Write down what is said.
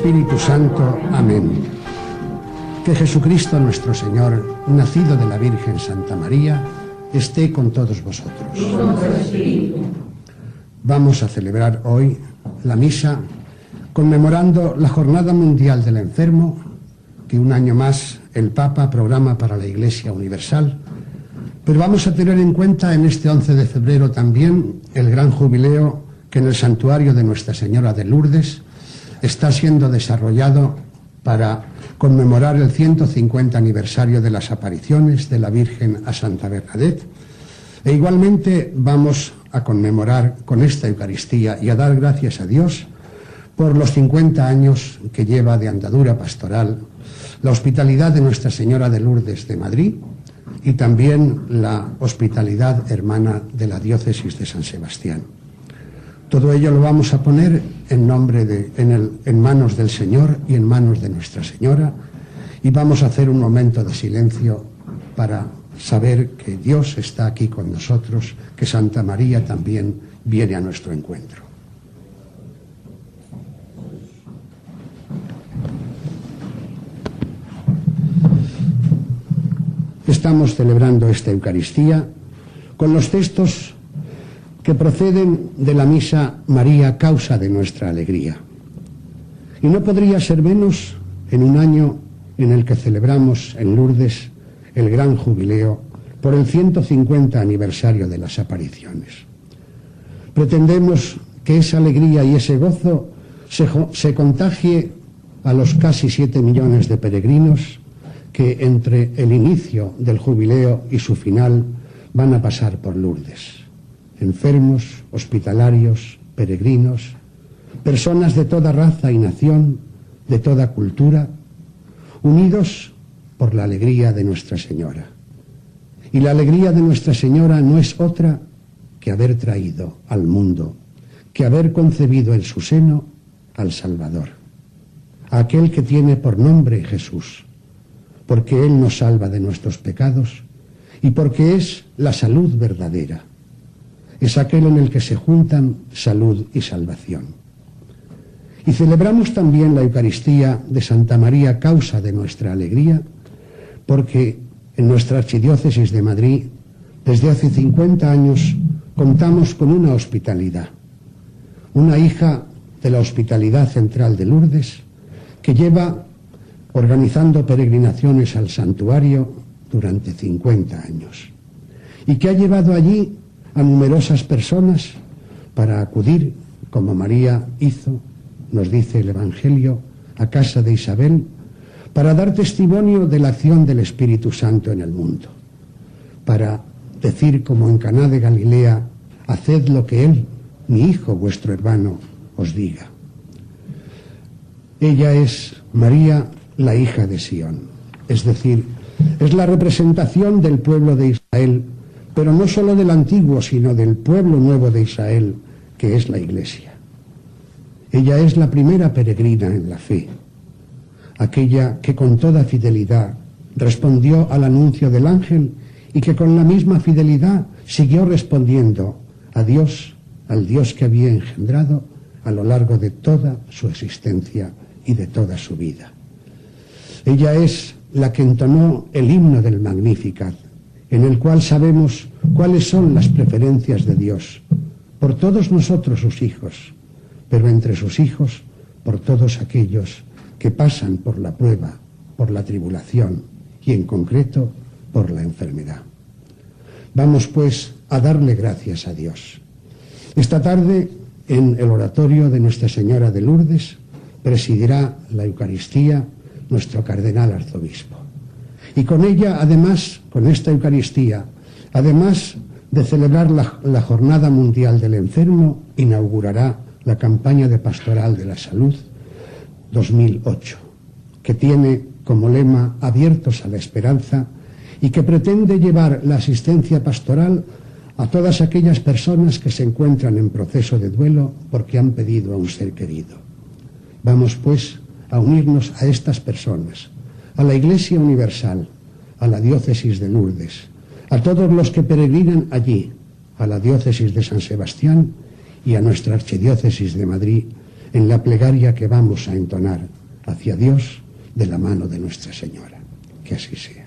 Espíritu Santo. Amén. Que Jesucristo nuestro Señor, nacido de la Virgen Santa María, esté con todos vosotros. Vamos a celebrar hoy la misa conmemorando la Jornada Mundial del Enfermo, que un año más el Papa programa para la Iglesia Universal. Pero vamos a tener en cuenta en este 11 de febrero también el gran jubileo que en el santuario de Nuestra Señora de Lourdes está siendo desarrollado para conmemorar el 150 aniversario de las apariciones de la Virgen a Santa Bernadette. E igualmente vamos a conmemorar con esta Eucaristía y a dar gracias a Dios por los 50 años que lleva de andadura pastoral la hospitalidad de Nuestra Señora de Lourdes de Madrid y también la hospitalidad hermana de la diócesis de San Sebastián. Todo ello lo vamos a poner en manos del Señor y en manos de Nuestra Señora, y vamos a hacer un momento de silencio para saber que Dios está aquí con nosotros, que Santa María también viene a nuestro encuentro. Estamos celebrando esta Eucaristía con los textos que proceden de la misa María, causa de nuestra alegría. Y no podría ser menos en un año en el que celebramos en Lourdes el gran jubileo por el 150 aniversario de las apariciones. Pretendemos que esa alegría y ese gozo se contagie a los casi 7 millones de peregrinos que entre el inicio del jubileo y su final van a pasar por Lourdes. Enfermos, hospitalarios, peregrinos, personas de toda raza y nación, de toda cultura, unidos por la alegría de Nuestra Señora. Y la alegría de Nuestra Señora no es otra que haber traído al mundo, que haber concebido en su seno al Salvador, a aquel que tiene por nombre Jesús, porque Él nos salva de nuestros pecados y porque es la salud verdadera. Es aquel en el que se juntan salud y salvación. Y celebramos también la Eucaristía de Santa María, causa de nuestra alegría, porque en nuestra archidiócesis de Madrid, desde hace 50 años, contamos con una hospitalidad, una hija de la Hospitalidad Central de Lourdes, que lleva organizando peregrinaciones al santuario durante 50 años, y que ha llevado allí a numerosas personas para acudir, como María hizo, nos dice el Evangelio, a casa de Isabel, para dar testimonio de la acción del Espíritu Santo en el mundo, para decir como en Caná de Galilea, haced lo que Él, mi hijo, vuestro hermano, os diga. Ella es María, la hija de Sión, es decir, es la representación del pueblo de Israel, pero no solo del antiguo, sino del pueblo nuevo de Israel, que es la Iglesia. Ella es la primera peregrina en la fe, aquella que con toda fidelidad respondió al anuncio del ángel y que con la misma fidelidad siguió respondiendo a Dios, al Dios que había engendrado a lo largo de toda su existencia y de toda su vida. Ella es la que entonó el himno del Magnificat, en el cual sabemos cuáles son las preferencias de Dios por todos nosotros sus hijos, pero entre sus hijos por todos aquellos que pasan por la prueba, por la tribulación y en concreto por la enfermedad. Vamos pues a darle gracias a Dios. Esta tarde en el oratorio de Nuestra Señora de Lourdes presidirá la Eucaristía nuestro cardenal arzobispo. Y con ella, además, con esta Eucaristía, además de celebrar la Jornada Mundial del Enfermo, inaugurará la campaña de Pastoral de la Salud 2008, que tiene como lema Abiertos a la Esperanza y que pretende llevar la asistencia pastoral a todas aquellas personas que se encuentran en proceso de duelo porque han perdido a un ser querido. Vamos, pues, a unirnos a estas personas, a la Iglesia Universal, a la diócesis de Lourdes, a todos los que peregrinan allí, a la diócesis de San Sebastián y a nuestra archidiócesis de Madrid, en la plegaria que vamos a entonar hacia Dios de la mano de Nuestra Señora. Que así sea.